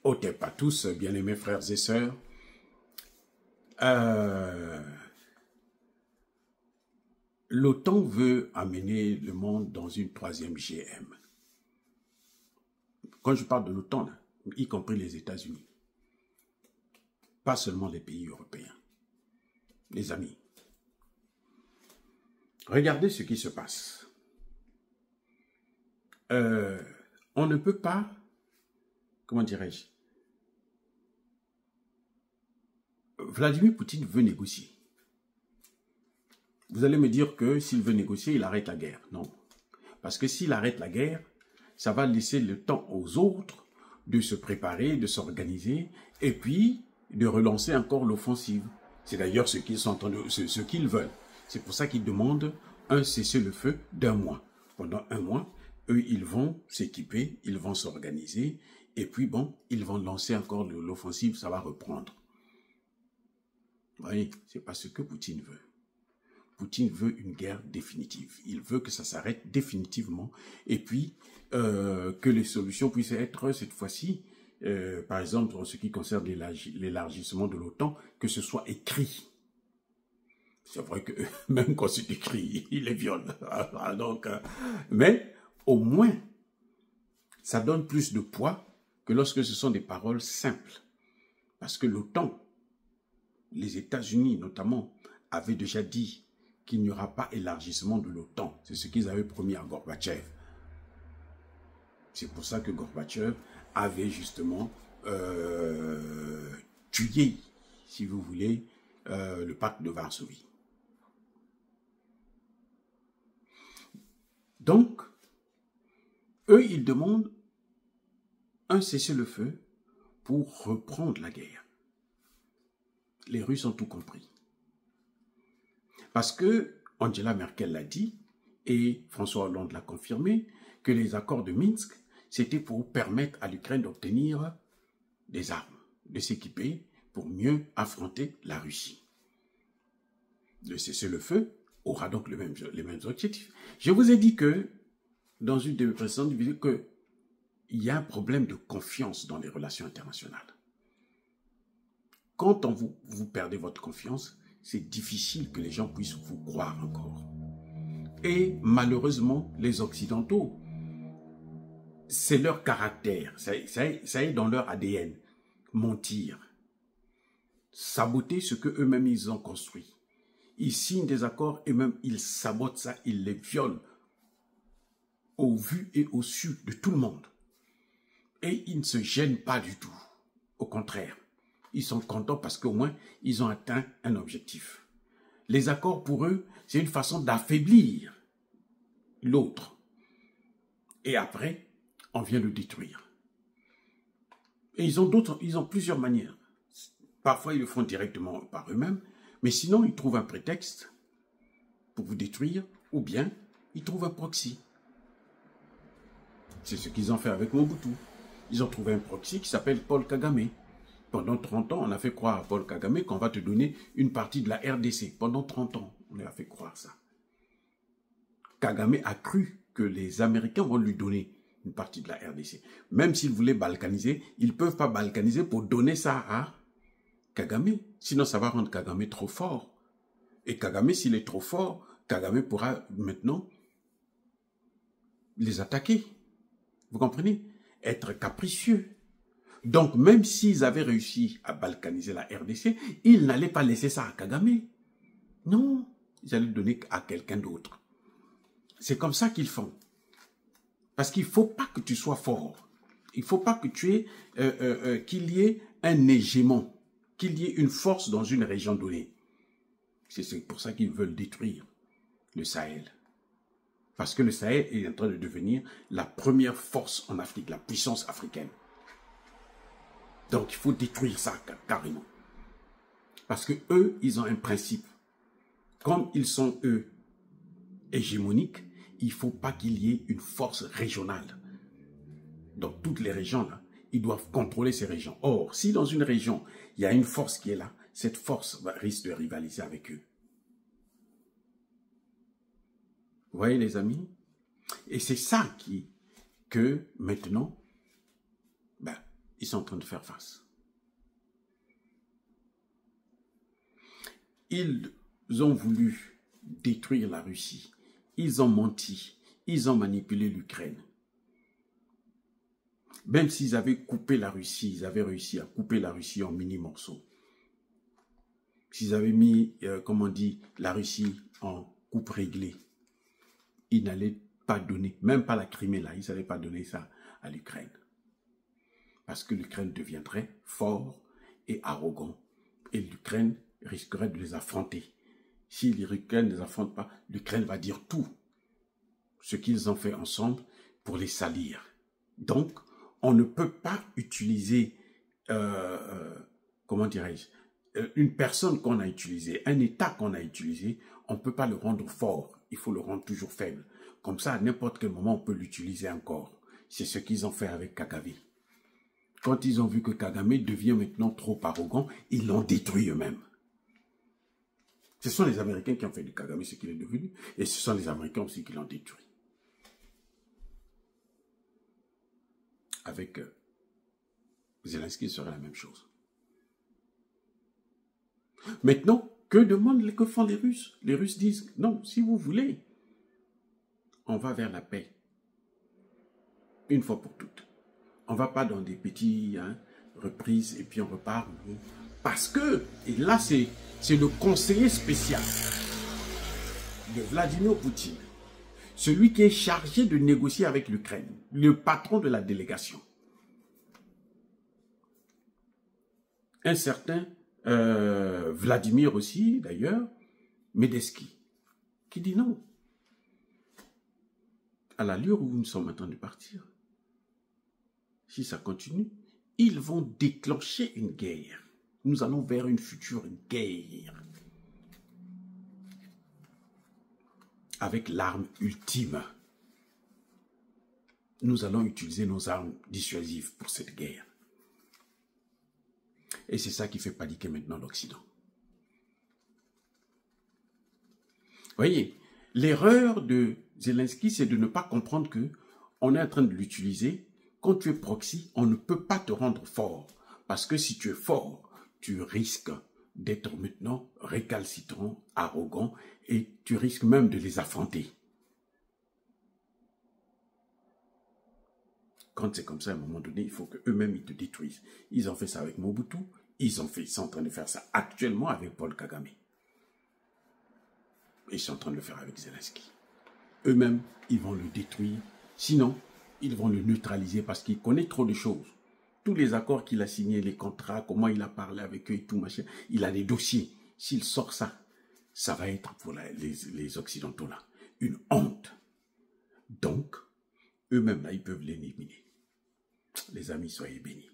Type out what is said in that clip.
Otep à tous, bien-aimés frères et sœurs. L'OTAN veut amener le monde dans une troisième GM. Quand je parle de l'OTAN, y compris les États-Unis, pas seulement les pays européens. Les amis, regardez ce qui se passe. On ne peut pas, comment dirais-je, Vladimir Poutine veut négocier. Vous allez me dire que s'il veut négocier, il arrête la guerre. Non. Parce que s'il arrête la guerre, ça va laisser le temps aux autres de se préparer, de s'organiser, et puis de relancer encore l'offensive. C'est d'ailleurs ce qu'ils sont en train de, ce qu'ils veulent. C'est pour ça qu'ils demandent un cessez-le-feu d'1 mois. Pendant 1 mois, eux, ils vont s'équiper, ils vont s'organiser, et puis bon, ils vont lancer encore l'offensive, ça va reprendre. Vous voyez, c'est pas ce que Poutine veut. Poutine veut une guerre définitive. Il veut que ça s'arrête définitivement et puis que les solutions puissent être cette fois-ci, par exemple, en ce qui concerne l'élargissement de l'OTAN, que ce soit écrit. C'est vrai que même quand c'est écrit, il les viole. Donc, mais au moins, ça donne plus de poids que lorsque ce sont des paroles simples. Parce que l'OTAN, les États-Unis notamment, avaient déjà dit qu'il n'y aura pas élargissement de l'OTAN. C'est ce qu'ils avaient promis à Gorbatchev. C'est pour ça que Gorbatchev avait justement tué, si vous voulez, le pacte de Varsovie. Donc, eux, ils demandent un cessez-le-feu pour reprendre la guerre. Les Russes ont tout compris. Parce que Angela Merkel l'a dit, et François Hollande l'a confirmé, que les accords de Minsk, c'était pour permettre à l'Ukraine d'obtenir des armes, de s'équiper pour mieux affronter la Russie. Le cessez-le-feu aura donc les mêmes objectifs. Je vous ai dit que, dans une de mes précédentes vidéos, qu'il y a un problème de confiance dans les relations internationales. Quand vous perdez votre confiance, c'est difficile que les gens puissent vous croire encore. Et malheureusement, les Occidentaux, c'est leur caractère, ça est dans leur ADN. Mentir, saboter ce que eux-mêmes ils ont construit. Ils signent des accords et même ils sabotent ça, ils les violent au vu et au su de tout le monde. Et ils ne se gênent pas du tout. Au contraire, ils sont contents parce qu'au moins, ils ont atteint un objectif. Les accords, pour eux, c'est une façon d'affaiblir l'autre. Et après, on vient le détruire. Et ils ont plusieurs manières. Parfois, ils le font directement par eux-mêmes, mais sinon, ils trouvent un prétexte pour vous détruire, ou bien ils trouvent un proxy. C'est ce qu'ils ont fait avec Mobutu. Ils ont trouvé un proxy qui s'appelle Paul Kagame. Pendant 30 ans, on a fait croire à Paul Kagame qu'on va te donner une partie de la RDC. Pendant 30 ans, on lui a fait croire ça. Kagame a cru que les Américains vont lui donner une partie de la RDC. Même s'ils voulaient balkaniser, ils ne peuvent pas balkaniser pour donner ça à Kagame. Sinon, ça va rendre Kagame trop fort. Et Kagame, s'il est trop fort, Kagame pourra maintenant les attaquer. Vous comprenez? Être capricieux. Donc, même s'ils avaient réussi à balkaniser la RDC, ils n'allaient pas laisser ça à Kagame. Non, ils allaient le donner à quelqu'un d'autre. C'est comme ça qu'ils font. Parce qu'il ne faut pas que tu sois fort. Il ne faut pas que tu aies, qu'il y ait un hégémon, qu'il y ait une force dans une région donnée. C'est pour ça qu'ils veulent détruire le Sahel. Parce que le Sahel est en train de devenir la première force en Afrique, la puissance africaine. Donc, il faut détruire ça carrément. Parce que eux, ils ont un principe. Comme ils sont, eux, hégémoniques, il ne faut pas qu'il y ait une force régionale. Dans toutes les régions, là, ils doivent contrôler ces régions. Or, si dans une région, il y a une force qui est là, cette force risque de rivaliser avec eux. Vous voyez, les amis? Et c'est ça que maintenant, ils sont en train de faire face. Ils ont voulu détruire la Russie. Ils ont menti. Ils ont manipulé l'Ukraine. Même s'ils avaient coupé la Russie, ils avaient réussi à couper la Russie en mini-morceaux. S'ils avaient mis, comme on dit, la Russie en coupe réglée, ils n'allaient pas donner, même pas la Crimée là, ils n'allaient pas donner ça à l'Ukraine. Parce que l'Ukraine deviendrait fort et arrogant. Et l'Ukraine risquerait de les affronter. Si l'Ukraine ne les affronte pas, l'Ukraine va dire tout ce qu'ils ont fait ensemble pour les salir. Donc, on ne peut pas utiliser, comment dirais-je, une personne qu'on a utilisée, un État qu'on a utilisé, on ne peut pas le rendre fort, il faut le rendre toujours faible. Comme ça, à n'importe quel moment, on peut l'utiliser encore. C'est ce qu'ils ont fait avec Kagame. Quand ils ont vu que Kagame devient maintenant trop arrogant, ils l'ont détruit eux-mêmes. Ce sont les Américains qui ont fait de Kagame ce qu'il est devenu, et ce sont les Américains aussi qui l'ont détruit. Avec Zelensky, ce serait la même chose. Maintenant, que font les Russes? Les Russes disent, non, si vous voulez, on va vers la paix. Une fois pour toutes. On ne va pas dans des petits reprises et puis on repart. Parce que, et là c'est le conseiller spécial de Vladimir Poutine, celui qui est chargé de négocier avec l'Ukraine, le patron de la délégation. Un certain Vladimir aussi, d'ailleurs, Medensky, qui dit non. À l'allure où nous sommes en train de partir, si ça continue, ils vont déclencher une guerre. Nous allons vers une future guerre. Avec l'arme ultime. Nous allons utiliser nos armes dissuasives pour cette guerre. Et c'est ça qui fait paniquer maintenant l'Occident. Voyez, l'erreur de Zelensky, c'est de ne pas comprendre que on est en train de l'utiliser. Quand tu es proxy, on ne peut pas te rendre fort. Parce que si tu es fort, tu risques d'être maintenant récalcitrant, arrogant, et tu risques même de les affronter. Quand c'est comme ça, à un moment donné, il faut qu'eux-mêmes ils te détruisent. Ils ont fait ça avec Mobutu, ils sont en train de faire ça actuellement avec Paul Kagame. Ils sont en train de le faire avec Zelensky. Eux-mêmes, ils vont le détruire. Sinon, ils vont le neutraliser parce qu'il connaît trop de choses. Tous les accords qu'il a signés, les contrats, comment il a parlé avec eux et tout, machin, il a des dossiers. S'il sort ça, ça va être pour les Occidentaux là une honte. Donc, eux-mêmes là, ils peuvent l'éliminer. Les amis, soyez bénis.